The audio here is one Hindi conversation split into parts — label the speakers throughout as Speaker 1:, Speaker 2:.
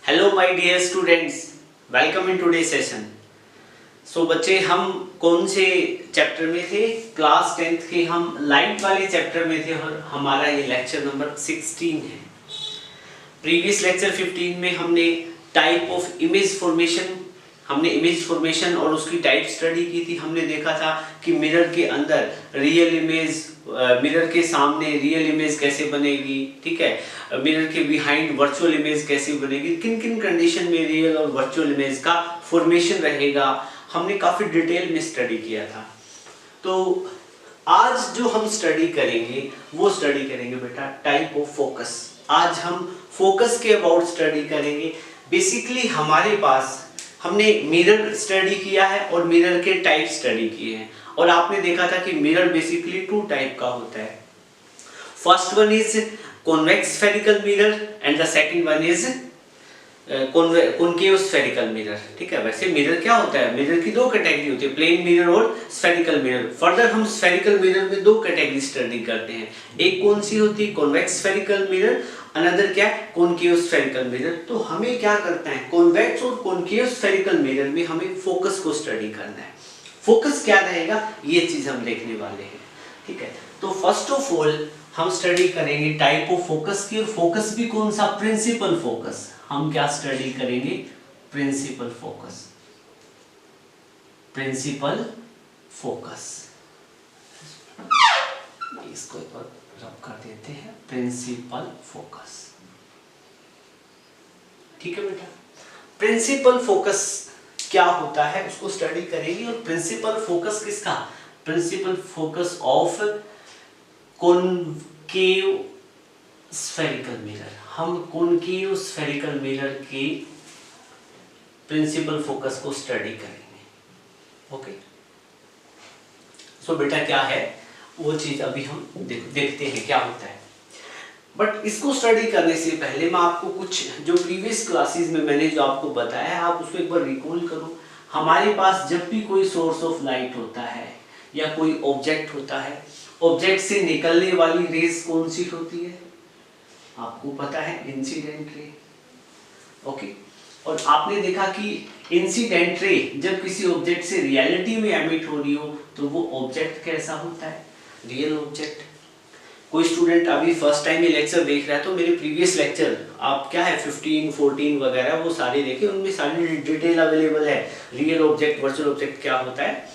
Speaker 1: Hello my dear students, welcome in today session. So बच्चे, हम कौन से चैप्टर में थे? क्लास 10th के हम लाइट वाले चैप्टर में थे और हमारा ये लेक्चर नंबर 16 है। प्रीवियस लेक्चर 15 में हमने टाइप ऑफ इमेज फॉर्मेशन और उसकी टाइप स्टडी की थी। हमने देखा था कि मिरर के अंदर रियल इमेज, मिरर के सामने रियल इमेज कैसे बनेगी, ठीक है, मिरर के बिहाइंड वर्चुअल इमेज कैसे बनेगी, किन किन कंडीशन में रियल और वर्चुअल इमेज का फॉर्मेशन रहेगा, हमने काफी डिटेल में स्टडी किया था। तो आज जो हम स्टडी करेंगे वो स्टडी करेंगे बेटा टाइप ऑफ फोकस। आज हम फोकस के अबाउट स्टडी करेंगे। बेसिकली हमारे पास हमने मिरर स्टडी किया है और मिरर के टाइप स्टडी किए हैं और आपने देखा था कि मिरर बेसिकली टू टाइप का होता है। First one is convex spherical mirror and the second one is concave spherical mirror. ठीक है, वैसे मिरर क्या होता है? मिरर की दो कैटेगरी होती है, प्लेन मिरर और स्फेरिकल मिरर। फर्दर हम स्फेरिकल मिरर में दो कैटेगरी स्टडी करते हैं। एक कौन सी होती है? कॉन्वेक्स स्फेरिकल मिरर, अनदर क्या? Concave spherical mirror. तो हमें क्या करना है? कॉन्वेक्स और कॉनकेव स्फेरिकल मिरर में हमें फोकस को स्टडी करना है। फोकस क्या रहेगा ये चीज हम देखने वाले हैं। ठीक है, तो फर्स्ट ऑफ ऑल हम स्टडी करेंगे टाइप ऑफ फोकस की। और फोकस भी कौन सा? Principal focus. हम क्या स्टडी करेंगे? Principal focus. प्रिंसिपल फोकस, इसको एक बार रब कर देते हैं। प्रिंसिपल फोकस, ठीक है बेटा। प्रिंसिपल फोकस क्या होता है उसको स्टडी करेंगे। और प्रिंसिपल फोकस किसका? Principal focus of concave spherical mirror. हम कॉनकेव स्फेरिकल मिरर के प्रिंसिपल फोकस को स्टडी करेंगे। ओके, सो बेटा क्या है वो चीज अभी हम देखते हैं क्या होता है। बट इसको स्टडी करने से पहले मैं आपको कुछ जो प्रीवियस क्लासेस में मैंने जो आपको बताया है आप उसको एक बार रिकॉल करो। हमारे पास जब भी कोई सोर्स ऑफ लाइट होता है या कोई ऑब्जेक्ट होता है, ऑब्जेक्ट से निकलने वाली रेस कौन सी होती है? आपको पता है, इंसिडेंट रे। ओके, और आपने देखा कि इंसिडेंट रे जब किसी ऑब्जेक्ट से रियलिटी में एमिट हो रही हो तो वो ऑब्जेक्ट कैसा होता है? Real object. कोई स्टूडेंट अभी फर्स्ट टाइम ये लेक्चर देख रहा है तो मेरे प्रीवियस लेक्चर आप क्या है 15, 14 वगैरह वो सारे देखें, उनमें सारी डिटेल अवेलेबल है। रियल ऑब्जेक्ट, वर्चुअल ऑब्जेक्ट क्या होता है।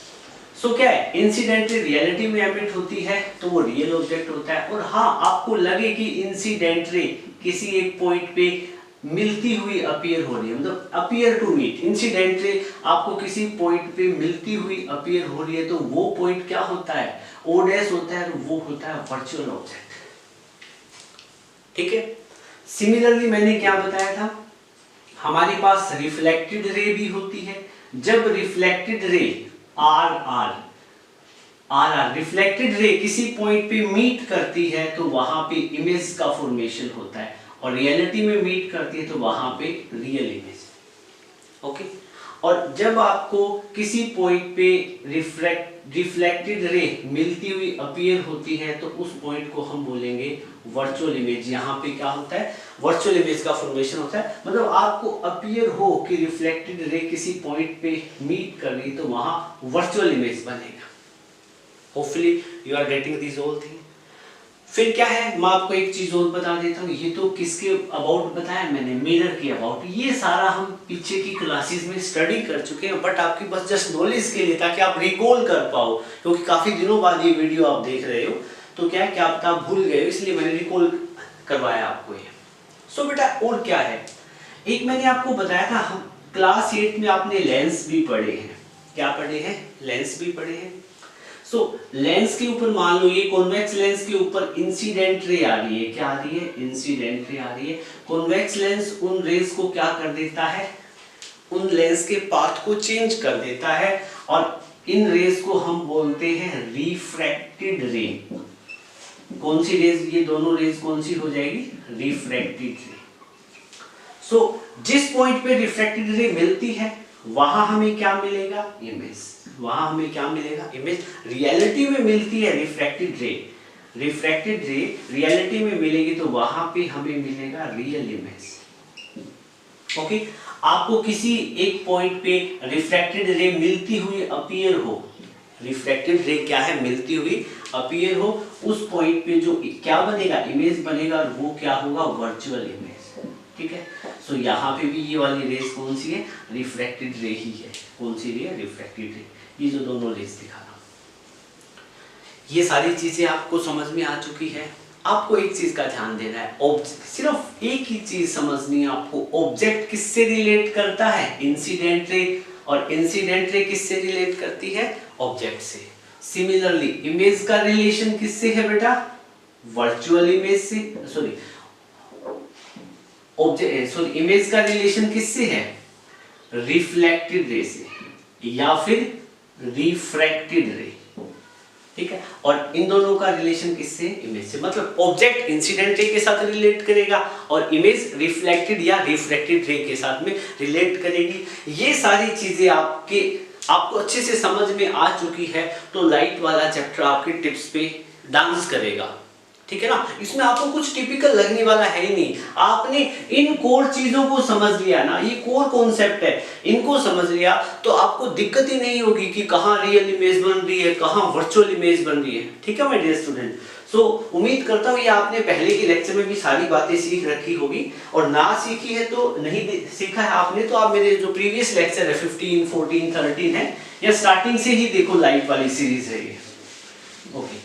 Speaker 1: सो क्या है, इंसिडेंट रे रियलिटी में एमिट होती है तो वो रियल ऑब्जेक्ट होता है। और हाँ, आपको लगे कि इंसिडेंट रे किसी एक पॉइंट पे मिलती हुई अपीयर हो रही है, मतलब appear to meet. Incident ray आपको किसी पॉइंट पे मिलती हुई अपीयर हो रही है तो वो पॉइंट क्या होता है? ओ डैश होता है, वो होता है वर्चुअल ऑब्जेक्ट। ठीक है, सिमिलरली मैंने क्या बताया था, हमारे पास रिफ्लेक्टेड रे भी होती है। जब reflected ray are reflected ray किसी पॉइंट पे मीट करती है तो वहां पे इमेज का फॉर्मेशन होता है, और रियलिटी में मीट करती है तो वहां पे रियल इमेज। ओके, और जब आपको किसी पॉइंट पे रिफ्लेक्टेड रे मिलती हुई अपीयर होती है तो उस पॉइंट को हम बोलेंगे वर्चुअल इमेज। यहाँ पे क्या होता है? वर्चुअल इमेज का फॉर्मेशन होता है। मतलब आपको अपीयर हो कि रिफ्लेक्टेड रे किसी पॉइंट पे मीट कर रही तो वहां वर्चुअल इमेज बनेगा। Hopefully you are getting this all thing. फिर क्या है, मैं आपको एक चीज और बता देता हूँ। ये तो किसके अबाउट बताया मैंने? मिरर के अबाउट। ये सारा हम पीछे की क्लासेस में स्टडी कर चुके हैं, बट आपकी बस जस्ट नॉलेज के लिए, ताकि आप रिकॉल कर पाओ, क्योंकि काफी दिनों बाद ये वीडियो आप देख रहे हो तो क्या है कि आप भूल गए, इसलिए मैंने रिकॉल करवाया आपको ये। सो बेटा और क्या है, एक मैंने आपको बताया था, हम क्लास 8 में आपने लेंस भी पढ़े हैं। क्या पढ़े हैं? लेंस भी पढ़े हैं। सो लेंस के ऊपर मान लो ये कॉन्वेक्स लेंस के ऊपर इंसिडेंट रे आ रही है। क्या आ रही है? इंसिडेंट रे आ रही है। कॉन्वेक्स लेंस उन रेज को क्या कर देता है? उन लेंस के पाथ को चेंज कर देता है, और इन रेज को हम बोलते हैं रिफ्रैक्टेड रे। कौन सी रेज? ये दोनों रेज कौन सी हो जाएगी? रिफ्रैक्टेड रे। सो जिस पॉइंट पे रिफ्रैक्टेड रे मिलती है वहां हमें क्या मिलेगा? इमेज। वहां हमें क्या मिलेगा? इमेज। रियलिटी में मिलती है रिफ्रैक्टेड रे, रिफ्रैक्टेड रे रियलिटी में मिलेगी तो वहां पे हमें मिलेगा रियल इमेज। ओके, आपको किसी एक पॉइंट पे रिफ्रैक्टेड रे मिलती हुई अपीयर हो, रिफ्रैक्टेड रे क्या है, मिलती हुई अपीयर हो, उस पॉइंट पे जो क्या बनेगा, इमेज बनेगा, और वो क्या होगा, वर्चुअल इमेज। ठीक है, सो यहाँ पे भी ये वाली रेस कौन सी है, रिफ्रैक्टेड रे ही है। कौन सी रे है, रिफ्रैक्टेड रे। ये जो दोनों रेस दिखा रहा हूं, ये सारी चीजें आपको समझ में आ चुकी है। आपको एक चीज का ध्यान देना है, सिर्फ एक ही चीज समझनी है आपको, ऑब्जेक्ट किससे रिलेट करता है, इंसिडेंट रे, और इंसिडेंट रे किससे रिलेट करती है, ऑब्जेक्ट से। सिमिलरली इमेज का रिलेशन किससे है बेटा, वर्चुअल इमेज से, सॉरी इमेज का रिलेशन किससे है, रिफ्लेक्टेड रे से या फिर रिफ्रैक्टेड रे। ठीक है, और इन दोनों का रिलेशन किससे, इमेज से। मतलब ऑब्जेक्ट इंसिडेंट रे के साथ रिलेट करेगा और इमेज रिफ्लेक्टेड या रिफ्रैक्टेड रे के साथ में रिलेट करेगी। ये सारी चीजें आपको अच्छे से समझ में आ चुकी है, तो लाइट वाला चैप्टर आपके टिप्स पे डांस करेगा। ठीक है ना, इसमें आपको कुछ टिपिकल लगने वाला है ही नहीं। आपने इन कोर चीजों को समझ लिया ना, ये कोर कॉन्सेप्ट है, इनको समझ लिया तो आपको दिक्कत ही नहीं होगी कि कहाँ रियल इमेज बन रही है, कहाँ वर्चुअल इमेज बन रही है। ठीक है माय डियर स्टूडेंट, सो उम्मीद करता हूँ ये आपने पहले के लेक्चर में भी सारी बातें सीख रखी होगी, और ना सीखी है तो नहीं सीखा है आपने तो आप मेरे जो प्रीवियस लेक्चर है 15, 14, 13 है, या स्टार्टिंग से ही देखो, लाइट वाली सीरीज है ये। Okay,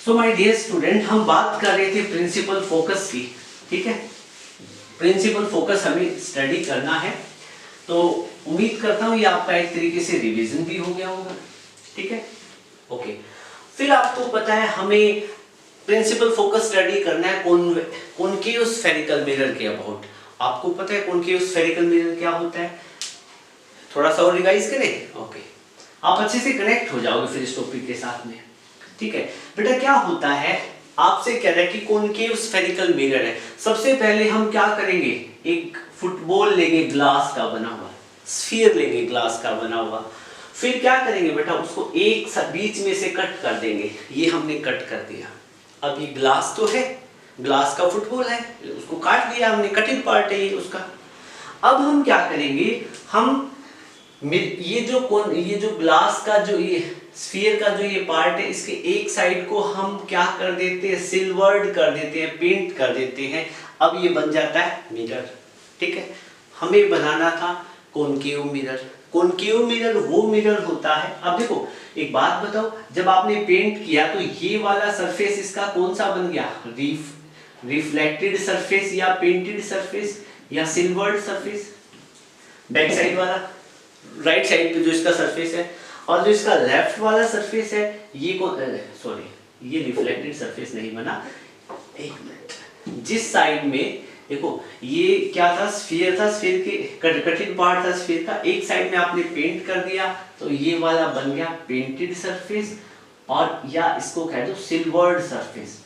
Speaker 1: so my dear student, हम बात कर रहे थे प्रिंसिपल फोकस की। ठीक है, प्रिंसिपल फोकस हमें स्टडी करना है, तो उम्मीद करता हूँ ये आपका एक तरीके से रिवीजन भी हो गया होगा। ठीक है, ओके, फिर आपको पता है हमें प्रिंसिपल फोकस स्टडी करना है कॉनकेव स्फेरिकल मिरर के अबाउट। आपको पता है कॉनकेव स्फेरिकल मिरर क्या होता है, थोड़ा सा और रिवाइज करें। ओके, आप अच्छे से कनेक्ट हो जाओगे फिर इस टॉपिक के साथ में। ठीक है बेटा, क्या होता है, आपसे कह रहा है कि कॉनकेव स्फेरिकल मिरर है। सबसे पहले हम क्या करेंगे, एक फुटबॉल लेंगे ग्लास का बना हुआ, स्फीयर लेंगे ग्लास का बना हुआ, फिर क्या करेंगे बेटा, उसको एक बीच में से कट कर देंगे। ये हमने कट कर दिया। अब ये ग्लास तो है, ग्लास का फुटबॉल है, उसको काट दिया हमने, कटिंग पार्ट है ये उसका। अब हम क्या करेंगे, हम ये जो ग्लास का जो ये स्फीयर का जो ये पार्ट है, इसके एक साइड को हम क्या कर देते हैं, सिल्वर्ड कर देते हैं, पेंट कर देते हैं। अब ये बन जाता है मिरर। ठीक है, हमें बनाना था कॉनकेव मिरर। कॉनकेव मिरर वो मिरर होता है, अब देखो एक बात बताओ, जब आपने पेंट किया तो ये वाला सरफेस इसका कौन सा बन गया, रिफ्लेक्टेड सरफेस या पेंटेड सरफेस या सिल्वर्ड सरफेस। बैक साइड वाला, राइट साइड पे जो इसका सरफेस है, और जो इसका लेफ्ट वाला सरफेस है ये सॉरी ये रिफ्लेक्टेड सरफेस नहीं बना, एक मिनट, जिस साइड में देखो ये क्या था, स्फीयर था, स्फीयर के कटिंग पार्ट था स्फीयर का, एक साइड में आपने पेंट कर दिया तो ये वाला बन गया पेंटेड सरफेस, और या इसको कह दो सिल्वर्ड सरफेस।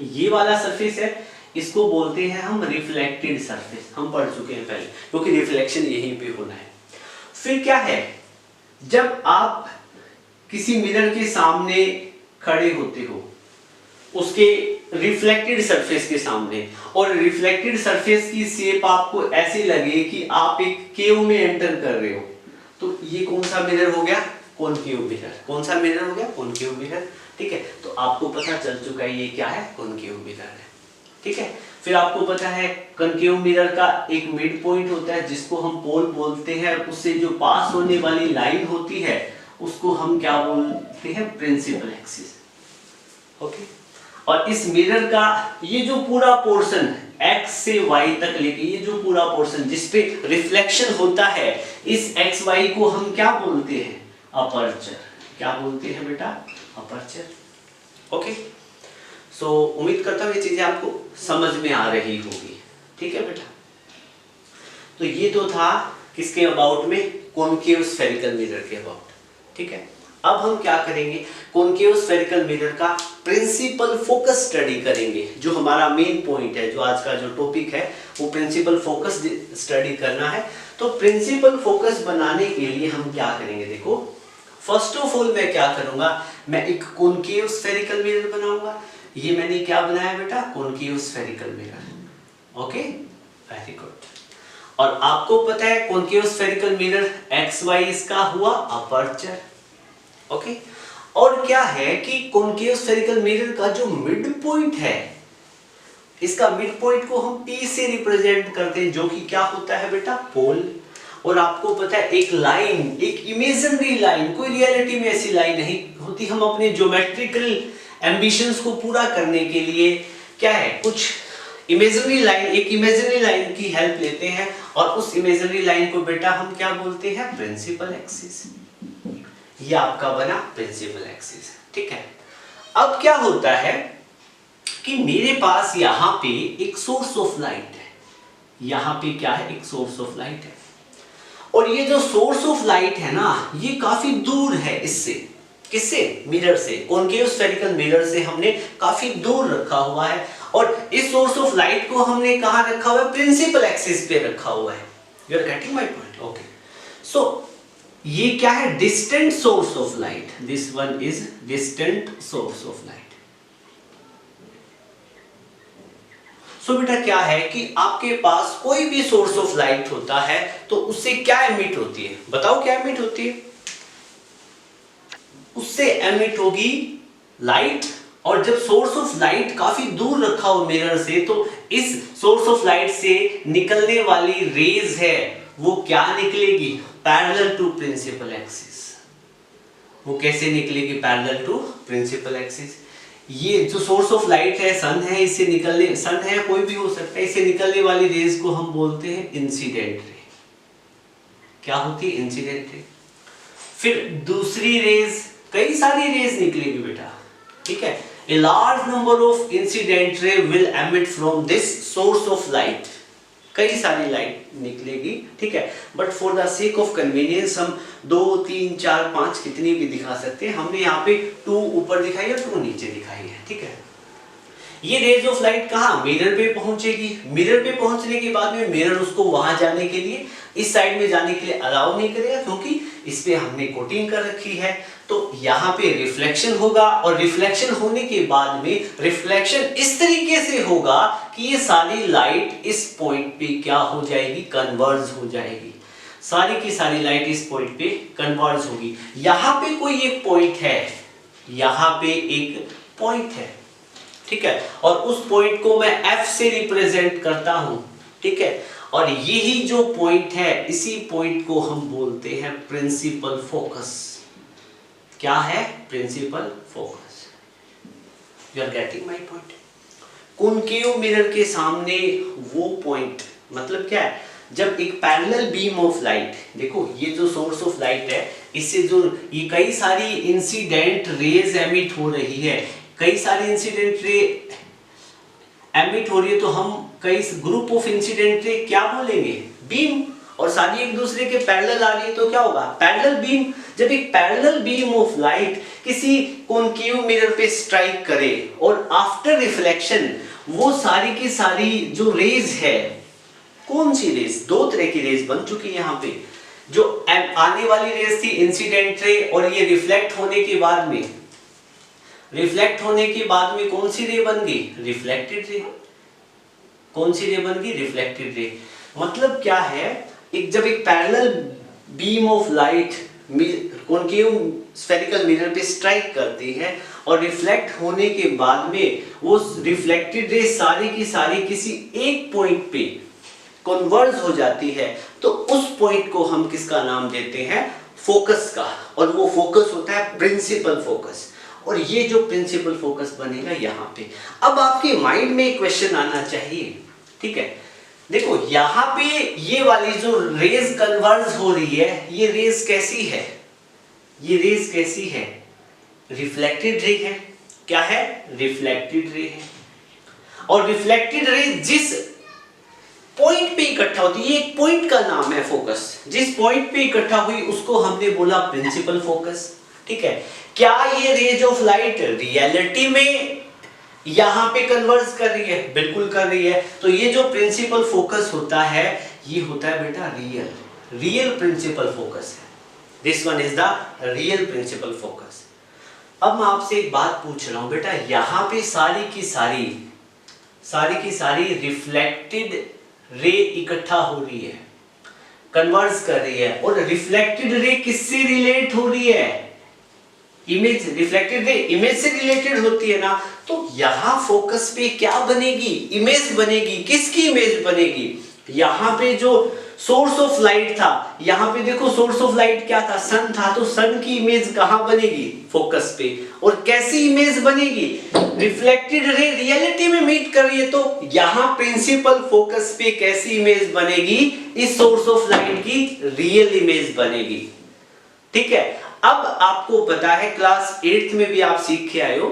Speaker 1: ये वाला सरफेस है, इसको बोलते हैं हम रिफ्लेक्टेड सरफेस, हम पढ़ चुके हैं पहले, क्योंकि रिफ्लेक्शन यहीं पे होना है। फिर क्या है, जब आप किसी मिरर के सामने खड़े होते हो, उसके रिफ्लेक्टेड सरफेस के सामने, और रिफ्लेक्टेड सरफेस की शेप आपको ऐसे लगे कि आप एक केव में एंटर कर रहे हो, तो ये कौन सा मिरर हो गया, कॉनकेव मिरर। कौन सा मिरर हो गया, कॉनकेव मिरर। ठीक है, तो आपको पता चल चुका है ये क्या है, कॉनकेव मिरर है। ठीक है, फिर आपको पता है कॉनकेव मिरर का एक मिड पॉइंट होता है जिसको हम पोल बोलते हैं, उससे जो पास होने वाली लाइन होती है उसको हम क्या बोलते हैं, प्रिंसिपल एक्सिस। ओके, और इस मिरर का ये जो पूरा पोर्शन x से y तक लेके ये जो पूरा पोर्शन जिसपे रिफ्लेक्शन होता है, इस x y को हम क्या बोलते हैं, अपर्चर। क्या बोलते हैं बेटा, अपर्चर। ओके, सो उम्मीद करता हूँ ये चीजें आपको समझ में आ रही होगी। ठीक है बेटा, तो ये तो था किसके अबाउट में, कॉनकेव स्फेरिकल मिरर के अबाउट। ठीक है, अब हम क्या करेंगे, कॉनकेव स्फेरिकल मिरर का प्रिंसिपल फोकस स्टडी करेंगे। जो हमारा मेन पॉइंट है, जो आज का जो टॉपिक है वो प्रिंसिपल फोकस स्टडी करना है। तो प्रिंसिपल फोकस बनाने के लिए हम क्या करेंगे, देखो फर्स्ट ऑफ ऑल मैं क्या करूंगा, मैं एक कॉनकेव स्फेरिकल मिरर बनाऊंगा। ये मैंने क्या बनाया बेटा, concave spherical mirror. Okay, very good. और आपको पता है concave spherical mirror x y इसका हुआ अपर्चर। ओके, और क्या है कि कॉन्केव स्फेरिकल मिरर का जो मिड पॉइंट है, इसका मिड पॉइंट को हम P से रिप्रेजेंट करते हैं, जो कि क्या होता है बेटा, पोल। और आपको पता है एक लाइन, एक इमेजिनरी लाइन, कोई रियलिटी में ऐसी लाइन नहीं होती, हम अपने ज्योमेट्रिकल एम्बिशंस को पूरा करने के लिए क्या है, कुछ इमेजिनरी लाइन, एक इमेजिनरी लाइन की हेल्प लेते हैं, और उस इमेजिनरी लाइन को बेटा हम क्या बोलते हैं, प्रिंसिपल एक्सिस। ये आपका बना प्रिंसिपल एक्सिस, ठीक है। अब क्या होता है कि मेरे पास यहां पे एक सोर्स ऑफ लाइट है, यहां पे क्या है, एक सोर्स ऑफ लाइट है, और ये जो सोर्स ऑफ लाइट है ना, ये काफी दूर है इससे, किससे, मिरर से, कॉन्केव स्फेरिकल मिरर से हमने काफी दूर रखा हुआ है, और इस सोर्स ऑफ लाइट को हमने कहां रखा हुआ है, प्रिंसिपल एक्सिस पे रखा हुआ है। You are getting my point? Okay, so ये क्या है, distant source of light, this one is distant source of light. So बेटा क्या है कि आपके पास कोई भी सोर्स ऑफ लाइट होता है तो उससे क्या एमिट होती है, बताओ क्या एमिट होती है, उससे एमिट होगी लाइट। और जब सोर्स ऑफ लाइट काफी दूर रखा हो मिरर से, तो इस सोर्स ऑफ लाइट से निकलने वाली रेज है वो क्या निकलेगी, पैरेलल टू प्रिंसिपल एक्सिस। वो कैसे निकलेगी, पैरेलल टू प्रिंसिपल एक्सिस। ये जो सोर्स ऑफ लाइट है, सन है, इससे निकलने, सन है कोई भी हो सकता है, इससे निकलने वाली रेज को हम बोलते हैं इंसिडेंट रे। क्या होती है, इंसिडेंट रे। फिर दूसरी रेज, कई सारी रेज निकलेगी बेटा, ठीक है। A large number of incident ray will emit from this source of light. कई सारी लाइट निकलेगी, ठीक है। But for the sake of convenience हम 2, 3, 4, 5 कितनी भी दिखा सकते हैं। हमने यहाँ पे 2 ऊपर दिखाई है, 2 नीचे दिखाई है, ठीक है। ये रेज ऑफ लाइट कहाँ, मिरर पे पहुंचेगी। मिरर पे पहुंचने के बाद में मिरर उसको वहां जाने के लिए, इस साइड में जाने के लिए अलाउ नहीं करेगा, क्योंकि इस पे हमने कोटिंग कर रखी है। तो यहाँ पे रिफ्लेक्शन होगा, और रिफ्लेक्शन होने के बाद में रिफ्लेक्शन इस तरीके से होगा कि ये सारी लाइट इस पॉइंट पे क्या हो जाएगी, कन्वर्ज हो जाएगी। सारी की सारी लाइट इस पॉइंट पे कन्वर्ज होगी। यहाँ पे कोई एक पॉइंट है, यहाँ पे एक पॉइंट है, ठीक है, और उस पॉइंट को मैं F से रिप्रेजेंट करता हूं, ठीक है। और यही जो पॉइंट है, इसी पॉइंट को हम बोलते हैं प्रिंसिपल फोकस। क्या है, principal focus. You are getting my point. Concave mirror के सामने वो पॉइंट, मतलब क्या है, जब एक पैरेलल बीम ऑफ लाइट, देखो ये जो सोर्स ऑफ लाइट है, इससे जो ये कई सारी इंसिडेंट रेज एमिट हो रही है, कई सारी इंसिडेंट रे एमिट हो रही है, तो हम कई ग्रुप ऑफ इंसिडेंट रे क्या बोलेंगे, बीम, और सारी एक दूसरे के पैरेलल आ रही है तो क्या होगा, पैरेलल बीम। जब एक पैरेलल बीम ऑफ लाइट किसी कॉन्केव मिरर पे स्ट्राइक करे और आफ्टर रिफ्लेक्शन वो सारी की सारी जो रेज है, कौन सी रेज, 2 तरह की रेज बन चुकी है यहाँ पे। जो आने वाली रेज थी इंसिडेंट रे, और ये रिफ्लेक्ट होने के बाद में, रिफ्लेक्ट होने के बाद में कौन सी रे बन गई, रिफ्लेक्टेड रे। कौन सी रे बन गई, रिफ्लेक्टेड रे। मतलब क्या है, एक जब एक parallel beam of light concave spherical mirror पे स्ट्राइक करती है और रिफ्लेक्ट होने के बाद में वो रिफ्लेक्टेड रे सारी की सारी किसी एक पॉइंट पे कन्वर्ज हो जाती है, तो उस पॉइंट को हम किसका नाम देते हैं, फोकस का। और वो फोकस होता है प्रिंसिपल फोकस। और ये जो प्रिंसिपल फोकस बनेगा यहाँ पे। अब आपके माइंड में एक क्वेश्चन आना चाहिए, ठीक है। देखो यहाँ पे ये वाली जो रेज कन्वर्ज हो रही है, ये रेज कैसी है, ये रेज कैसी है, रिफ्लेक्टेड रे है। क्या है, रिफ्लेक्टेड रे है। और रिफ्लेक्टेड रे जिस पॉइंट पे इकट्ठा होती है, एक पॉइंट का नाम है फोकस, जिस पॉइंट पे इकट्ठा हुई उसको हमने बोला प्रिंसिपल फोकस, ठीक है। क्या ये रेज ऑफ लाइट रियलिटी में यहां पे कन्वर्ज कर रही है, बिल्कुल कर रही है। तो ये जो प्रिंसिपल फोकस होता है, ये होता है बेटा रियल प्रिंसिपल फोकस है। This one is the real principal focus. अब मैं आपसे एक बात पूछ रहा हूं बेटा, यहां पे सारी की सारी रिफ्लेक्टेड रे इकट्ठा हो रही है, कन्वर्ज कर रही है। और रिफ्लेक्टेड रे किससे रिलेट हो रही है? इमेज, रिफ्लेक्टेड रे इमेज से रिलेटेड होती है ना। तो यहां फोकस पे क्या बनेगी? इमेज बनेगी। किसकी इमेज बनेगी? यहां पे जो सोर्स ऑफ लाइट था, यहां पे देखो सोर्स ऑफ लाइट क्या था? सन था। तो सन की इमेज कहां बनेगी? फोकस पे। और कैसी इमेज बनेगी? रिफ्लेक्टेड रे रियलिटी में मीट कर रही है, तो यहां प्रिंसिपल फोकस पे कैसी इमेज बनेगी? इस सोर्स ऑफ लाइट की रियल इमेज बनेगी। ठीक है। अब आपको पता है क्लास 8th में भी आप सीख के आए हो,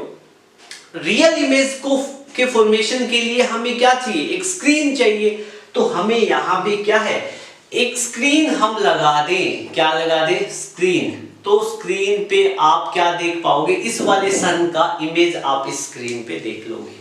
Speaker 1: रियल इमेज को के फॉर्मेशन के लिए हमें क्या चाहिए? एक स्क्रीन चाहिए। तो हमें यहां पे क्या है? एक स्क्रीन हम लगा दें। क्या लगा दें? स्क्रीन। तो स्क्रीन पे आप क्या देख पाओगे? इस वाले सन का इमेज आप इस स्क्रीन पे देख लोगे।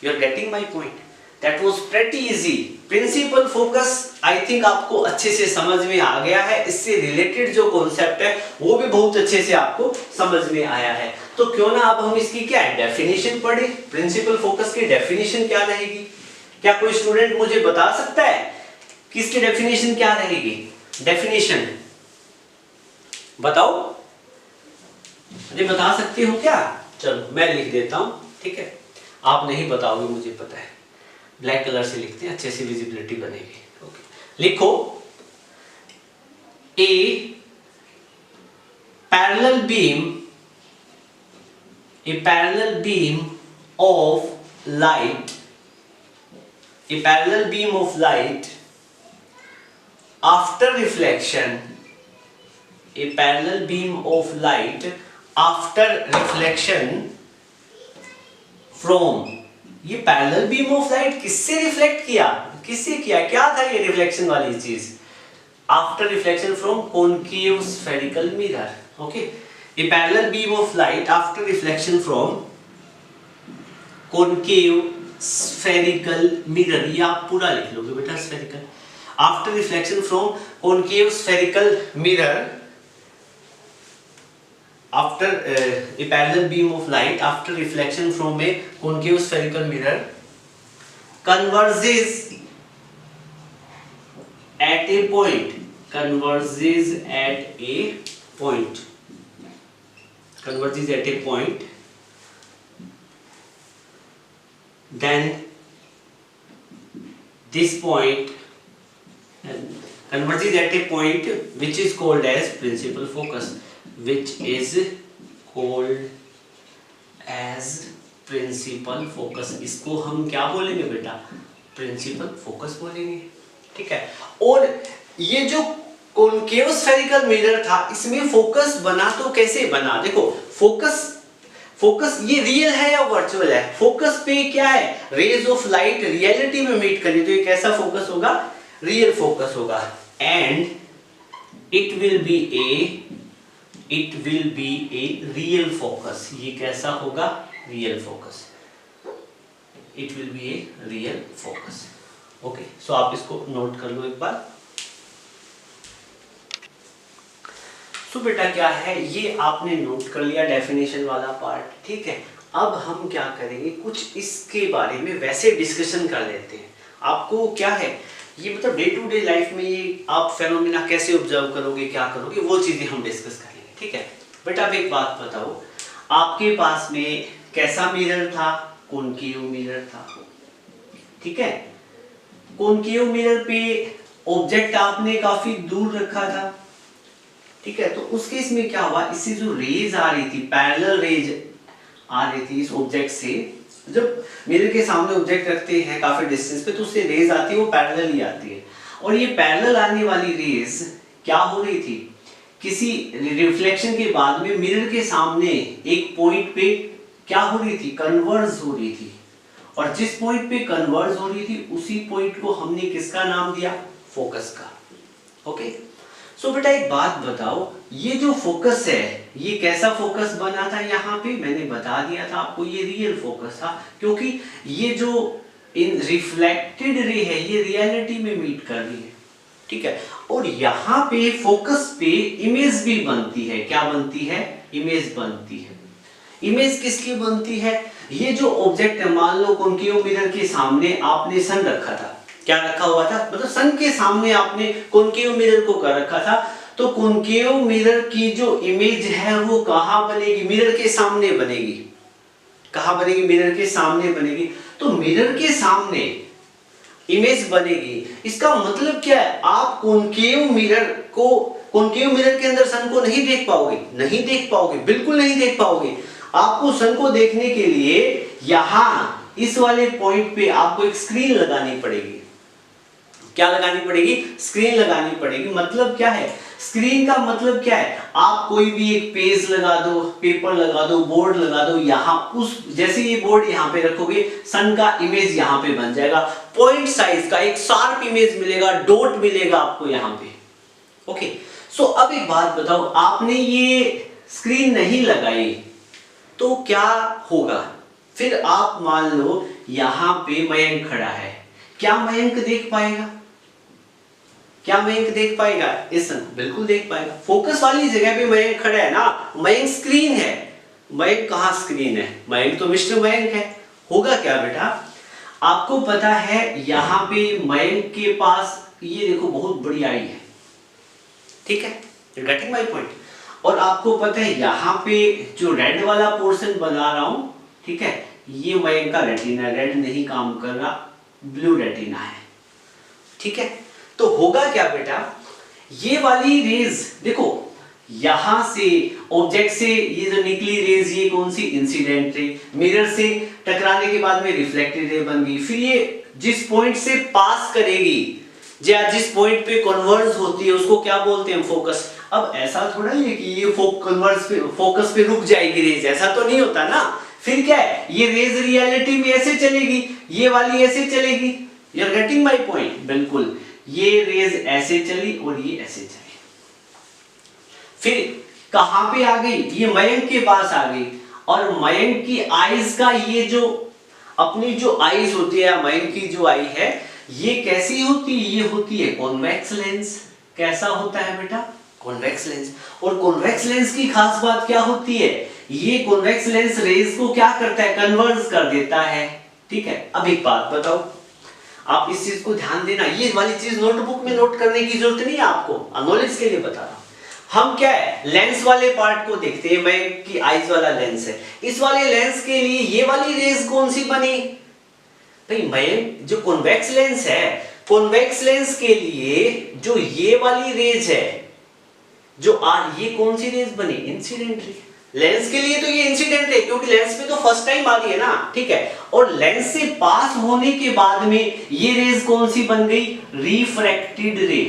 Speaker 1: You are getting my point? That was pretty easy. Principal focus I think आपको अच्छे से समझ में आ गया है। इससे रिलेटेड जो कॉन्सेप्ट है वो भी बहुत अच्छे से आपको समझ में आया है। तो क्यों ना अब हम इसकी क्या है? डेफिनेशन पढ़े। प्रिंसिपल फोकस की डेफिनेशन क्या रहेगी? क्या कोई स्टूडेंट मुझे बता सकता है कि इसकी डेफिनेशन क्या रहेगी? डेफिनेशन बताओ, मुझे बता सकते हो क्या? चलो मैं लिख देता हूं, ठीक है। आप नहीं बताओगे मुझे पता है। ब्लैक कलर से लिखते हैं, अच्छे से विजिबिलिटी बनेगी। ओके, लिखो a parallel beam of light, a parallel beam of light after reflection, a parallel beam of light after reflection from, ये parallel beam of light किससे रिफ्लेक्ट किया? किससे किया? क्या था ये रिफ्लेक्शन वाली चीज? after reflection from concave spherical mirror. okay, a parallel beam of light after reflection from concave spherical mirror, ये आप पूरा लिख लोगे बेटा, spherical, after reflection from concave spherical mirror, after a parallel beam of light after reflection from a concave spherical mirror converges at a point, converges at a point, converges at a point, then this point converges at a point which is called as principal focus, which is called as principal focus. इसको हम क्या बोलेंगे बेटा? प्रिंसिपल फोकस बोलेंगे। ठीक है। और ये जो कॉन्केव स्फेरिकल मिरर था, इसमें फोकस बना तो कैसे बना? देखो फोकस ये रियल है या वर्चुअल है? फोकस पे क्या है? रेज ऑफ लाइट रियलिटी में मीट करी, तो ये कैसा फोकस होगा? रियल फोकस होगा। And it will be a real focus. ये कैसा होगा? Real focus. It will be a real focus. Okay, so आप इसको नोट कर लो एक बार। तो बेटा क्या है, ये आपने नोट कर लिया डेफिनेशन वाला पार्ट। ठीक है। अब हम क्या करेंगे, कुछ इसके बारे में वैसे डिस्कशन कर लेते हैं। आपको क्या है, ये मतलब डे टू डे लाइफ में ये आप फेनोमेना कैसे ऑब्जर्व करोगे, क्या करोगे, वो चीजें हम डिस्कस करेंगे। ठीक है बेटा, अब एक बात बताओ, आपके पास में कैसा मिरर था? कॉन्केव मिरर था। ठीक है। कॉन्केव मिरर पे ऑब्जेक्ट आपने काफी दूर रखा था। ठीक है। तो उस केस में क्या हुआ, इससे जो रेज आ रही थी, पैरेलल रेज आ रही थी इस ऑब्जेक्ट से, जब मिरर के सामने ऑब्जेक्ट रखते हैं काफी डिस्टेंस पे, तो उससे रेज आती है, वो पैरेलल ही आती है। और ये पैरेलल आने वाली रेज क्या हो रही थी, किसी रिफ्लेक्शन के बाद में मिरर के सामने एक पॉइंट पे क्या हो रही थी? कन्वर्ज हो रही थी। और जिस पॉइंट पे कन्वर्ज हो रही थी, उसी पॉइंट को हमने किसका नाम दिया? फोकस का। ओके। सो बेटा एक बात बताओ, ये जो फोकस है, ये कैसा फोकस बना था? यहाँ पे मैंने बता दिया था आपको, ये रियल फोकस था, क्योंकि ये जो इन रिफ्लेक्टेड रे है, ये रियलिटी में मीट कर रही है। ठीक है। और यहाँ पे फोकस पे इमेज भी बनती है। क्या बनती है? इमेज बनती है। इमेज किसकी बनती है? ये जो ऑब्जेक्ट है, मान लो कॉन्केव मिरर के सामने आपने सन रखा था। क्या रखा हुआ था, मतलब सन के सामने आपने कॉनकेव मिरर को कर रखा था, तो कॉनकेव मिरर की जो इमेज है वो कहां बनेगी, मिरर के सामने बनेगी। कहां बनेगी, मिरर के सामने बनेगी। तो मिरर के सामने इमेज बनेगी, इसका मतलब क्या है, आप कॉनकेव मिरर के अंदर सन को नहीं देख पाओगे, नहीं देख पाओगे, बिल्कुल नहीं देख पाओगे। आपको सन को देखने के लिए यहां इस वाले पॉइंट पे आपको एक स्क्रीन लगानी पड़ेगी। क्या लगानी पड़ेगी, स्क्रीन लगानी पड़ेगी। मतलब क्या है, स्क्रीन का मतलब क्या है, आप कोई भी एक पेज लगा दो, पेपर लगा दो, बोर्ड लगा दो, यहां उस जैसे ये बोर्ड यहां पे रखोगे, सन का इमेज यहां पे बन जाएगा, पॉइंट साइज का एक शार्प इमेज मिलेगा, डॉट मिलेगा आपको यहां पे। ओके, सो अब एक बात बताओ, आपने ये स्क्रीन नहीं लगाई तो क्या होगा, फिर आप मान लो यहां पे मयंक खड़ा है, क्या मयंक देख पाएगा, क्या मयंक देख पाएगा, इस बिल्कुल देख पाएगा। फोकस वाली जगह पे मयंक खड़ा है ना, मयंक स्क्रीन है, मयंक कहां स्क्रीन है, मयंक तो मिस्टर मयंक है। होगा क्या बेटा, आपको पता है यहां पे मयंक के पास ये देखो बहुत बड़ी आई है, ठीक है, यू गेटिंग माय पॉइंट। और आपको पता है यहां पे जो रेड वाला पोर्शन बना रहा हूं, ठीक है, ये मयंक का रेटिना, रेड नहीं काम कर रहा, ब्लू रेटिना है, ठीक है। तो होगा क्या बेटा, ये वाली रेज देखो, यहां से ऑब्जेक्ट से ये जो निकली रेज, ये कौन सी, इंसिडेंट रे, मिरर से टकराने के बाद में रिफ्लेक्टेड रे बन गई, फिर ये जिस पॉइंट से पास करेगी, जिस पॉइंट पे कन्वर्ज होती है उसको क्या बोलते हैं, फोकस। अब ऐसा थोड़ा है कि ये फोकस पे रुक जाएगी रेज, ऐसा तो नहीं होता ना। फिर क्या है, ये रेज रियलिटी में ऐसे चलेगी, ये वाली ऐसे चलेगी, you are getting my point, बिल्कुल। ये रेज ऐसे चली और ये ऐसे चली, फिर कहां पे आ गई, ये मयंक के पास आ गई, और मयंक की आईज का ये जो अपनी जो आईज होती है, मयंक की जो आई है, ये कैसी होती है, ये होती है कॉन्वेक्स लेंस। कैसा होता है बेटा, कॉन्वेक्स लेंस। और कॉन्वेक्स लेंस की खास बात क्या होती है, ये कॉन्वेक्स लेंस रेज को क्या करता है, कन्वर्ज कर देता है, ठीक है। अब एक बात बताओ, आप इस चीज को ध्यान देना, ये वाली चीज नोटबुक में नोट करने की जरूरत नहीं है आपको, नॉलेज के लिए बता रहा हूं। हम क्या है, लेंस वाले पार्ट को देखते हैं, मयंक की आईज वाला लेंस है, इस वाले लेंस के लिए ये वाली रेज कौन सी बनी भाई, मयंक जो कॉन्वेक्स लेंस है, कॉन्वेक्स लेंस के लिए जो ये वाली रेज है, जो ये कौन सी रेज बनी, इंसिडेंट रे। लेंस के लिए तो ये इंसिडेंट है, क्योंकि लेंस में तो फर्स्ट टाइम आ रही है ना, ठीक है। और लेंस से पास होने के बाद में ये रेज कौन सी बन गई, रिफ्रैक्टेड रे।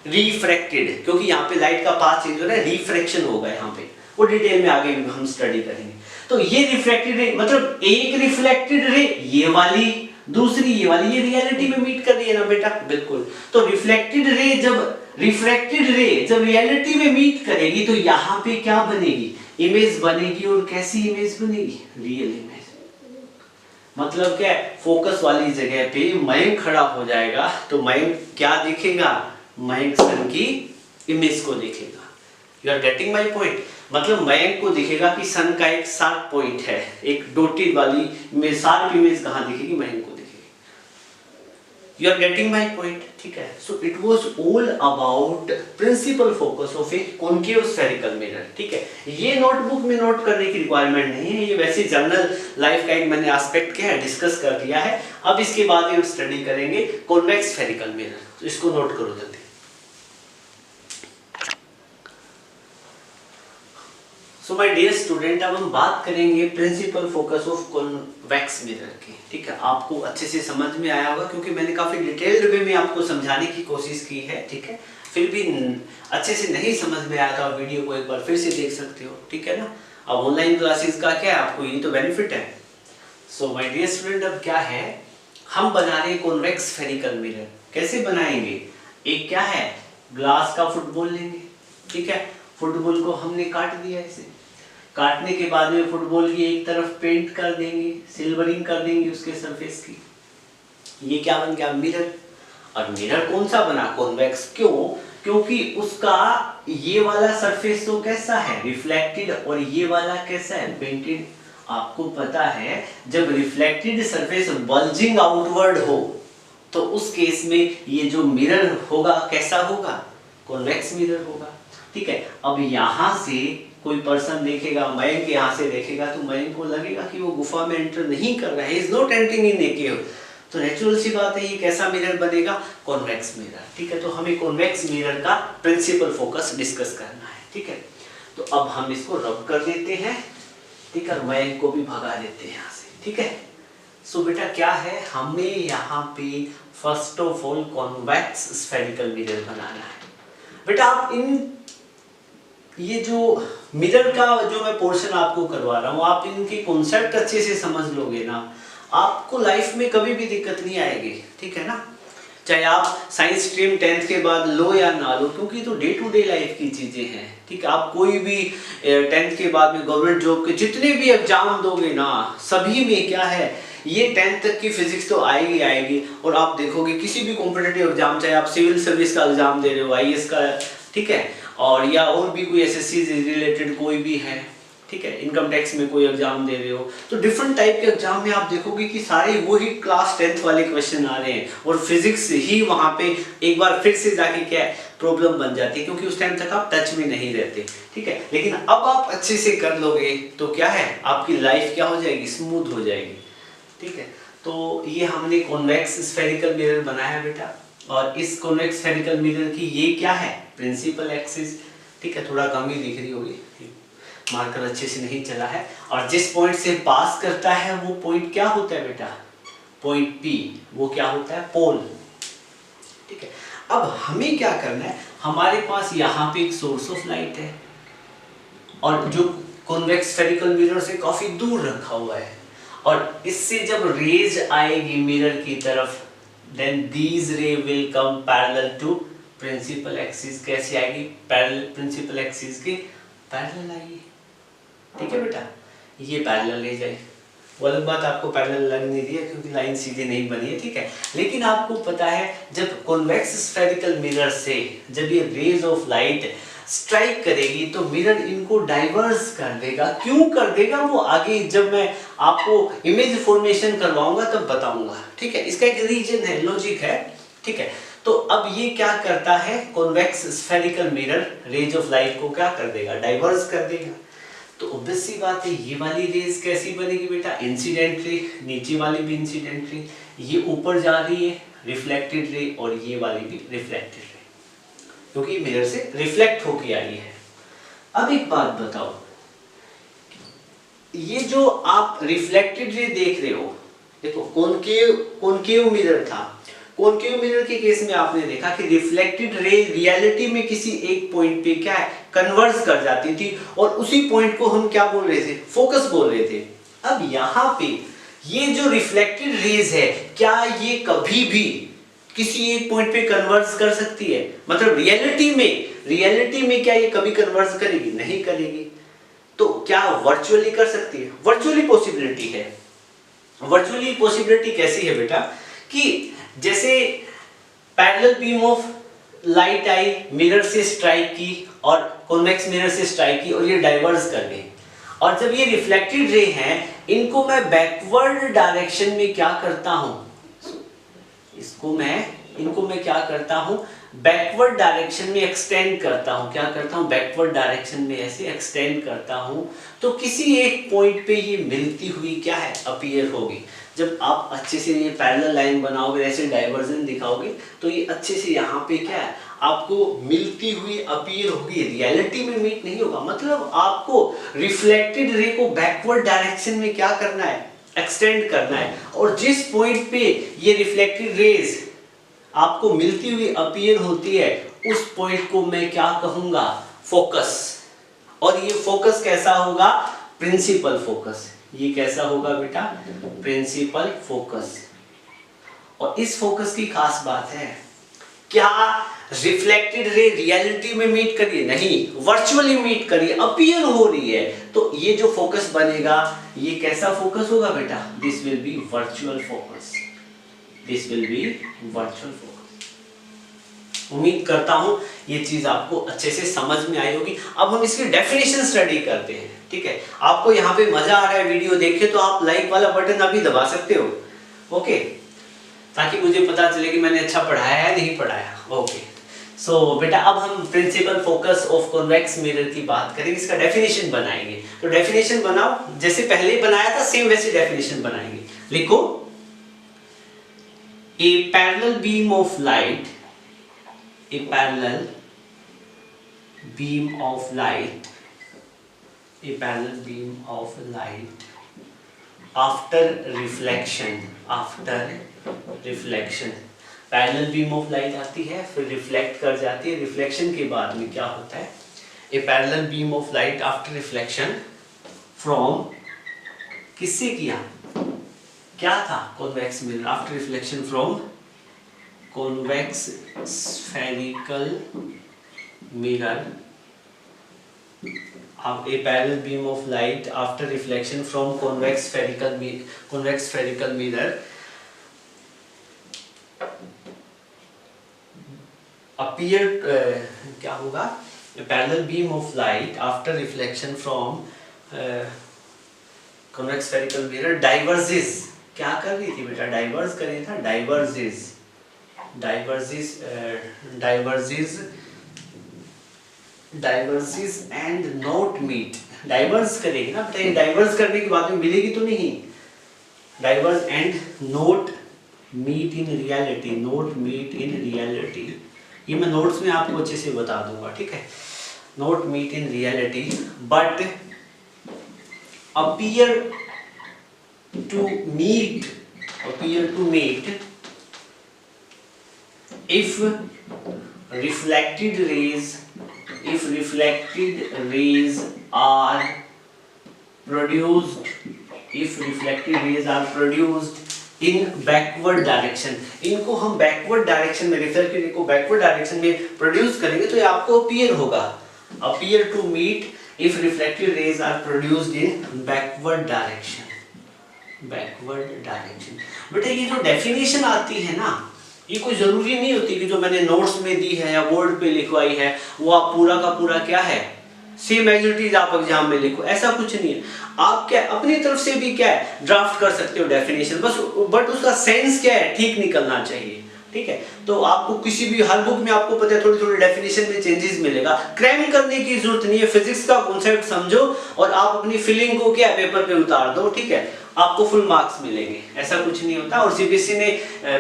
Speaker 1: रिफ्रैक्टेड, क्योंकि यहाँ पे लाइट का पाथ चेंज हो रहा है, रिफ्रैक्शन होगा यहाँ पे, वो डिटेल में आगे हम स्टडी करेंगे। तो ये रिफ्रैक्टेड रे, मतलब एक रिफ्लेक्टेड रे ये वाली, दूसरी ये वाली, ये रियलिटी में मीट कर रही है ना बेटा, बिल्कुल। तो रिफ्लेक्टेड रे जब रियलिटी में मीट करेगी तो यहाँ पे क्या बनेगी, इमेज बनेगी, और कैसी इमेज बनेगी, रियल इमेज। मतलब क्या है, फोकस वाली जगह पे मयंक खड़ा हो जाएगा, तो मयंक क्या दिखेगा, मयंक सन की इमेज को देखेगा। You are getting my point, मतलब मयंक को दिखेगा कि सन का एक शार्प पॉइंट है, एक डॉटेड वाली में शार्प इमेज कहां दिखेगी, मयंक को दिखेगी। You are getting my point, ठीक है। So it was all about principal focus of a concave spherical mirror, ठीक है। ये नोटबुक में नोट करने की रिक्वायरमेंट नहीं है, ये वैसे जनरल लाइफ का एक मैंने एस्पेक्ट क्या है डिस्कस कर दिया है। अब इसके बाद हम स्टडी करेंगे कॉन्वेक्स स्फेरिकल मिरर, तो इसको नोट करो जल्दी। सो माय डियर स्टूडेंट, अब हम बात करेंगे principal focus of convex mirror की, ठीक है। आपको अच्छे से समझ में आया होगा, क्योंकि मैंने काफी डिटेल्ड वे में आपको समझाने की कोशिश की है, ठीक है। फिर भी अच्छे से नहीं समझ में आया था, वीडियो को एक बार फिर से देख सकते हो, ठीक है ना। अब ऑनलाइन क्लासेस का क्या है, आपको ये तो बेनिफिट है। सो माय डियर स्टूडेंट, अब क्या है, हम बना रहे हैं कॉन्वेक्स स्फेरिकल मिरर। कैसे बनाएंगे, एक क्या है, ग्लास का फुटबॉल लेंगे, ठीक है। फुटबॉल को हमने काट दिया, इसे काटने के बाद में फुटबॉल की एक तरफ पेंट कर देंगे, सिल्वरिंग कर देंगे उसके सरफेस की, ये क्या बन गया, मिरर। और मिरर कौन सा बना, कॉन्वेक्स। क्यों, क्योंकि उसका ये वाला सरफेस तो कैसा है, रिफ्लेक्टेड, और ये वाला कैसा है, पेंटेड। आपको पता है जब रिफ्लेक्टेड सरफेस बल्जिंग आउटवर्ड हो, तो उस केस में ये जो मिरर होगा कैसा होगा, कॉन्वेक्स मिरर होगा। ठीक है, अब यहाँ से कोई पर्सन देखेगा, मयंक यहाँ से देखेगा तो मयंक को लगेगा कि वो गुफा में एंटर नहीं कर रहा है, इज नॉट एंटरिंग इन ए केव। तो नेचुरल सी बात है, ये कैसा मिरर बनेगा, कॉन्वेक्स मिरर। ठीक है, तो हमें कॉन्वेक्स मिरर का प्रिंसिपल फोकस डिस्कस करना है। ठीक है, तो अब हम इसको रब कर देते हैं। ठीक है, मयंक को भी भगा देते हैं यहाँ से। ठीक है, सो बेटा क्या है, हमें यहाँ पे first of all convex spherical mirror बनाना है। बेटा आप ये जो मिरर का जो मैं पोर्शन आपको करवा रहा हूँ, आप इनके कॉन्सेप्ट अच्छे से समझ लोगे ना, आपको लाइफ में कभी भी दिक्कत नहीं आएगी। ठीक है ना, चाहे आप साइंस स्ट्रीम 10th के बाद लो या ना लो, क्योंकि तो डे टू डे लाइफ की चीजें हैं। ठीक है, आप कोई भी 10th के बाद में गवर्नमेंट जॉब के जितने भी एग्जाम दोगे ना, सभी में क्या है, ये 10th तक की फिजिक्स तो आएगी आएगी। और आप देखोगे किसी भी कॉम्पिटिटिव एग्जाम, चाहे आप सिविल सर्विस का एग्जाम दे रहे हो, IAS का, ठीक है, और या और भी कोई SSC से रिलेटेड कोई भी है, ठीक है, इनकम टैक्स में कोई एग्जाम दे रहे हो, तो डिफरेंट टाइप के एग्जाम में आप देखोगे कि सारे वही क्लास 10th वाले क्वेश्चन आ रहे हैं, और फिजिक्स ही वहां पे एक बार फिर से जाके क्या प्रॉब्लम बन जाती है, क्योंकि उस टाइम तक आप टच में नहीं रहते। ठीक है, लेकिन अब आप अच्छे से कर लोगे तो क्या है, आपकी लाइफ क्या हो जाएगी, स्मूथ हो जाएगी। ठीक है, तो ये हमने कॉन्वेक्स स्फेरिकल मिरर बनाया बेटा, और इस कॉन्वेक्स स्फेरिकल मिरर की ये क्या है, प्रिंसिपल एक्सिस। ठीक है, थोड़ा कम ही दिख रही होगी, मार्कर अच्छे से नहीं चला है। और जिस पॉइंट से पास करता है वो पॉइंट क्या होता है बेटा, पॉइंट P, वो क्या होता है, पोल। ठीक है, अब हमें क्या करना है, हमारे पास यहाँ पे एक सोर्स ऑफ लाइट है, और जो कॉन्वेक्स स्फेरिकल मिरर से काफी दूर रखा हुआ है, और इससे जब रेज आएगी मिरर की तरफ, then these ray will come parallel to principal axis। कैसे आएगी, पैरेलल, प्रिंसिपल एक्सिस के पैरेलल आएगी। ठीक है बेटा, ये पैरेलल ले जाए, वो अलग बात, आपको पैरेलल लग नहीं दिया क्योंकि लाइन सीधी नहीं बनी है। ठीक है, लेकिन आपको पता है जब कॉन्वेक्स स्फेरिकल मिरर से जब ये रेज ऑफ लाइट स्ट्राइक करेगी तो मिरर इनको डाइवर्स कर देगा। क्यों कर देगा वो आगे जब मैं आपको इमेज फॉर्मेशन करवाऊंगा तब बताऊंगा। ठीक है, इसका एक रीजन है, लॉजिक है। ठीक है, तो अब ये क्या करता है, convex spherical mirror rays of light को क्या कर देगा, डाइवर्स कर देगा। तो ऑब्वियस सी बात है, ये वाली रेज कैसी बनेगी बेटा, इंसिडेंट रे, नीचे वाली भी इंसिडेंट रे, ये ऊपर जा रही है रिफ्लेक्टेड रे, और ये वाली भी रिफ्लेक्टेड रे, क्योंकि मिरर से रिफ्लेक्ट होके आई है। अब एक बात बताओ, ये जो आप रिफ्लेक्टेड रे देख रहे हो, देखो कॉनकेव मिरर था, कॉनकेव मिरर के केस में आपने देखा कि रिफ्लेक्टेड रे रियलिटी में किसी एक पॉइंट पे क्या है, कन्वर्ज कर जाती थी, और उसी पॉइंट को हम क्या बोल रहे थे, फोकस बोल रहे थे। अब यहाँ पे ये जो रिफ्लेक्टेड रेज है, क्या ये कभी भी किसी एक पॉइंट पे कन्वर्ज कर सकती है, मतलब रियलिटी में क्या ये कभी कन्वर्ज करेगी, नहीं करेगी। तो क्या वर्चुअली कर सकती है, वर्चुअली पॉसिबिलिटी है। वर्चुअली पॉसिबिलिटी कैसी है बेटा, कि जैसे parallel beam of light I, mirror से स्ट्राइक की और कॉन्वेक्स मिरर से स्ट्राइक की, और ये डाइवर्ज कर गई, और जब ये रिफ्लेक्टेड रे हैं, इनको मैं बैकवर्ड डायरेक्शन में क्या करता हूं, इनको मैं क्या करता हूं, बैकवर्ड डायरेक्शन में एक्सटेंड करता हूं। क्या करता हूं, बैकवर्ड डायरेक्शन में ऐसे एक्सटेंड करता हूं, तो किसी एक पॉइंट पे ये मिलती हुई क्या है, अपीयर होगी। जब आप अच्छे से ये पैरेलल लाइन बनाओगे, ऐसे डाइवर्जन दिखाओगे, तो ये अच्छे से यहाँ पे क्या है, आपको मिलती हुई अपीयर होगी, रियलिटी में मीट नहीं होगा। मतलब आपको रिफ्लेक्टेड रे को बैकवर्ड डायरेक्शन में क्या करना है, एक्सटेंड करना है, और जिस पॉइंट पे ये रिफ्लेक्टेड रेज आपको मिलती हुई अपीयर होती है, उस पॉइंट को मैं क्या कहूंगा, फोकस। और ये फोकस कैसा होगा, प्रिंसिपल फोकस। ये कैसा होगा बेटा, प्रिंसिपल फोकस। और इस फोकस की खास बात है, क्या रिफ्लेक्टेड रे रियलिटी में मीट करिए, नहीं, वर्चुअली मीट करिए, अपीयर हो रही है, तो ये जो फोकस बनेगा, ये कैसा फोकस होगा बेटा, this will be virtual focus, this will be virtual focus. उम्मीद करता हूं ये चीज आपको अच्छे से समझ में आई होगी। अब हम इसकी डेफिनेशन स्टडी करते हैं। ठीक है, आपको यहाँ पे मजा आ रहा है वीडियो देख के, तो आप लाइक वाला बटन अभी दबा सकते हो। ओके, ताकि मुझे पता चले कि मैंने अच्छा पढ़ाया है नहीं पढ़ाया। ओके, सो बेटा अब हम principal focus of convex mirror की बात करेंगे, इसका डेफिनेशन बनाएंगे। तो डेफिनेशन बनाओ, जैसे पहले बनाया था सेम वैसे डेफिनेशन बनाएंगे। लिखो, a parallel beam of light, a parallel beam of light, a parallel beam of light after reflection, after reflection, parallel beam of light आती है फिर रिफ्लेक्ट कर जाती है, रिफ्लेक्शन के बाद में क्या होता है, a parallel beam of light after reflection from, किससे किया, क्या था, convex mirror, after reflection from convex spherical mirror, a parallel beam of light after reflection from convex spherical mirror appear, क्या होगा, a parallel beam of light after reflection from convex spherical mirror diverges, क्या कर रही थी बेटा, डाइवर्स कर रही था, diverges and not meet, diverge करेगी ना बेटा, डाइवर्स करने के बाद में मिलेगी तो नहीं, diverge and not meet in reality, not meet in reality, ये मैं नोट्स में आपको अच्छे से बता दूंगा, ठीक है, not meet in reality but appear to meet if reflected rays are produced, in backward direction, इनको हम backward direction में, reflected को backward direction में produce करेंगे तो ये आपको appear होगा, appear to meet if reflected rays are produced in backward direction, बेटा ये जो definition आती है ना, ये कोई जरूरी नहीं होती कि जो मैंने नोट्स में दी है या बोर्ड पे लिखवाई है वो आप पूरा का पूरा क्या है सेम एग्जैक्टिव आप एग्जाम में लिखो, ऐसा कुछ नहीं है। आप क्या अपनी तरफ से भी क्या है ड्राफ्ट कर सकते हो डेफिनेशन, बस बट उसका सेंस क्या है ठीक निकलना चाहिए, ठीक है। तो आपको किसी भी हर बुक में आपको पता है थोड़ी थोड़ी डेफिनेशन में चेंजेस मिलेगा, क्रैम करने की जरूरत नहीं है, फिजिक्स का कॉन्सेप्ट समझो और आप अपनी फीलिंग को क्या पेपर पे उतार दो, ठीक है, आपको फुल मार्क्स मिलेंगे, ऐसा कुछ नहीं होता। और सीबीएसई ने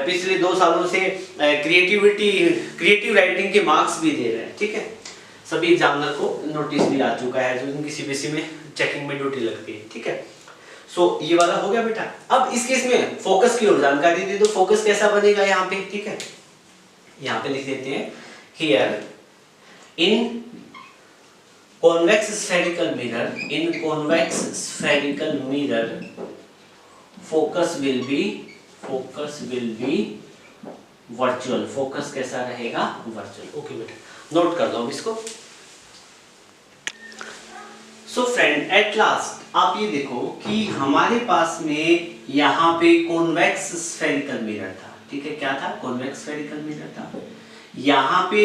Speaker 1: पिछले 2 सालों से क्रिएटिव राइटिंग के मार्क्स भी दे रहे हैं, ठीक है, सभी एग्जामिनर को नोटिस भी आ चुका है, जो इनकी सीबीएसई में चेकिंग में ड्यूटी लगती है, ठीक है। सो ये वाला हो गया बेटा। अब इस केस में फोकस की और जानकारी दे दो, फोकस कैसा बनेगा यहाँ पे, ठीक है, यहाँ पे लिख देते हैं here in convex spherical mirror focus will be virtual, focus कैसा रहेगा वर्चुअल। ओके बेटा नोट कर लो इसको। सो फ्रेंड एट लास्ट आप ये देखो कि हमारे पास में यहाँ पे कॉन्वेक्स स्फेरिकल मिरर था, ठीक है, क्या था, कॉन्वेक्स स्फेरिकल मिरर था, यहाँ पे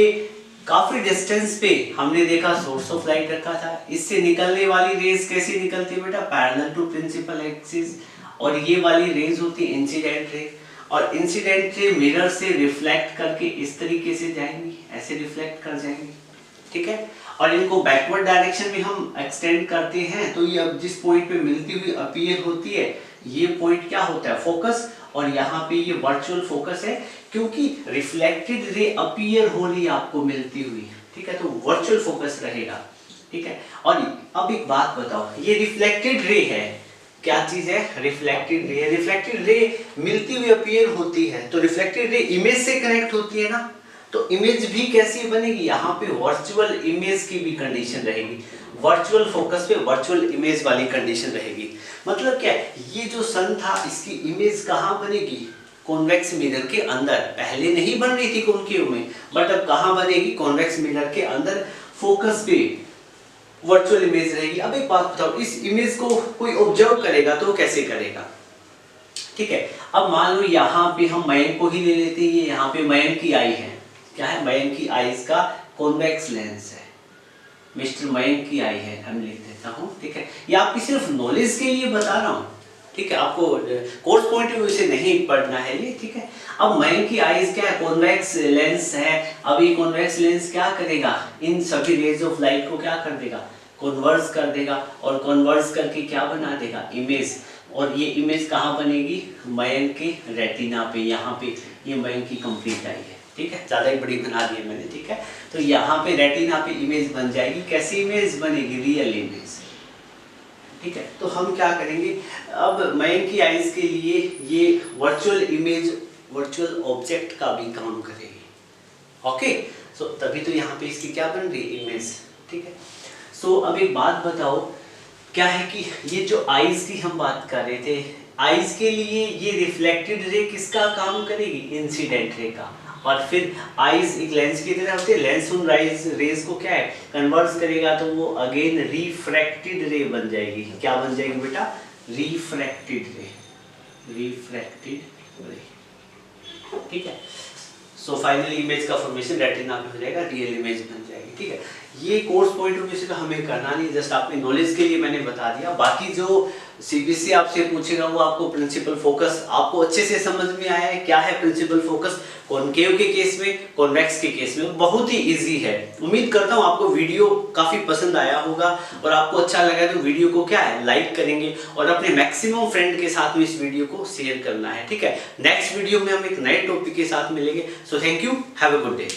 Speaker 1: काफी डिस्टेंस पे हमने देखा सोर्स ऑफ लाइट रखा था, इससे निकलने वाली रेज कैसी निकलती है बेटा, पैरेलल टू प्रिंसिपल एक्सिस, और ये वाली रेज होती है इंसिडेंट रे, और इंसिडेंट रे मिरर से रिफ्लेक्ट करके इस तरीके से जाएंगी, ऐसे रिफ्लेक्ट कर जाएंगी, ठीक है, और इनको बैकवर्ड डायरेक्शन में हम एक्सटेंड करते हैं तो ये अब जिस पॉइंट पे मिलती हुई अपीयर होती है ये पॉइंट क्या होता है फोकस, और यहाँ पे ये वर्चुअल फोकस है क्योंकि रिफ्लेक्टेड रे अपीयर हो रही आपको मिलती हुई, ठीक है, तो वर्चुअल फोकस रहेगा, ठीक है। और अब एक बात बताओ, ये रिफ्लेक्टेड रे है, क्या चीज है, रिफ्लेक्टेड रे, रिफ्लेक्टेड रे मिलती हुई अपीयर होती है तो रिफ्लेक्टेड रे इमेज से कनेक्ट होती है ना, तो इमेज भी कैसी बनेगी, यहाँ पे वर्चुअल इमेज की भी कंडीशन रहेगी, वर्चुअल फोकस पे वर्चुअल इमेज वाली कंडीशन रहेगी। मतलब क्या है, ये जो सन था इसकी इमेज कहाँ बनेगी, कॉन्वेक्स मिरर के अंदर, पहले नहीं बन रही थी कॉनकेव में, बट अब कहाँ बनेगी, कॉन्वेक्स मिरर के अंदर फोकस पे वर्चुअल इमेज रहेगी। अब एक बात बताओ, इस इमेज को कोई ऑब्जर्व करेगा तो कैसे करेगा, ठीक है। अब मान लो यहाँ पे हम मयंक को ही ले लेते हैं, ये यहाँ पे मयंक की आई है, क्या है, मयंक की आईज का कॉन्वेक्स लेंस है, मिस्टर मयंक की आई है, हम लिख देता हूँ, ठीक है, ये आपकी सिर्फ नॉलेज के लिए बता रहा हूँ, ठीक है, आपको कोर्स पॉइंट ऑफ व्यू से नहीं पढ़ना है ये, ठीक है। अब मयंक की आईज क्या है, कॉन्वेक्स लेंस है। अब ये कॉन्वेक्स लेंस क्या करेगा, इन सभी रेज ऑफ लाइट को क्या कर देगा, कन्वर्स कर देगा, और कन्वर्स करके क्या बना देगा, इमेज। और ये इमेज कहाँ बनेगी, मयंक के रेटिना पे, यहाँ पे ये मयंक की कंप्लीट आई है, ठीक है, ज़्यादा ही बड़ी बना दी है मैंने, ठीक है। तो यहाँ पे रेटिना पे इमेज बन जाएगी, कैसी इमेज बनेगी, रियल इमेज, ठीक है। तो हम क्या करेंगे, अब मयंक की आइज के लिए ये वर्चुअल इमेज, वर्चुअल ऑब्जेक्ट का भी काम करेगी, ओके। सो तभी तो यहाँ पे इसकी क्या बन रही है, इमेज, ठीक है। सो अब एक बात बताओ, क्या है कि ये जो आइज की हम बात कर रहे थे, आइज के लिए ये रिफ्लेक्टेड रे किसका काम करेगी, इंसिडेंट रे का। और फिर आइज एक लेंस की तरह होती है, लेंस उन रेज को क्या है, कन्वर्स करेगा, तो वो अगेन रिफ्रैक्टेड रे बन जाएगी। क्या बन जाएगी बेटा, रिफ्रैक्टेड रे, रिफ्रैक्टेड रे, ठीक है। सो फाइनली इमेज का फॉर्मेशन रेटिना पे हो जाएगा, रियल इमेज बन जाएगी, ठीक है। ये कोर्स पॉइंट ऑफ व्यू से तो हमें करना नहीं, जस्ट आपकी नॉलेज के लिए मैंने बता दिया। बाकी जो सीबीएसई आपसे पूछेगा वो आपको प्रिंसिपल फोकस, आपको अच्छे से समझ में आया है क्या है प्रिंसिपल फोकस, कॉनकेव के केस में, कॉन्वेक्स के केस में, बहुत ही इजी है। उम्मीद करता हूँ आपको वीडियो काफी पसंद आया होगा, और आपको अच्छा लगा तो वीडियो को क्या है, लाइक करेंगे, और अपने मैक्सिमम फ्रेंड के साथ में इस वीडियो को शेयर करना है, ठीक है। नेक्स्ट वीडियो में हम एक नए टॉपिक के साथ मिलेंगे। So thank you, have a good day.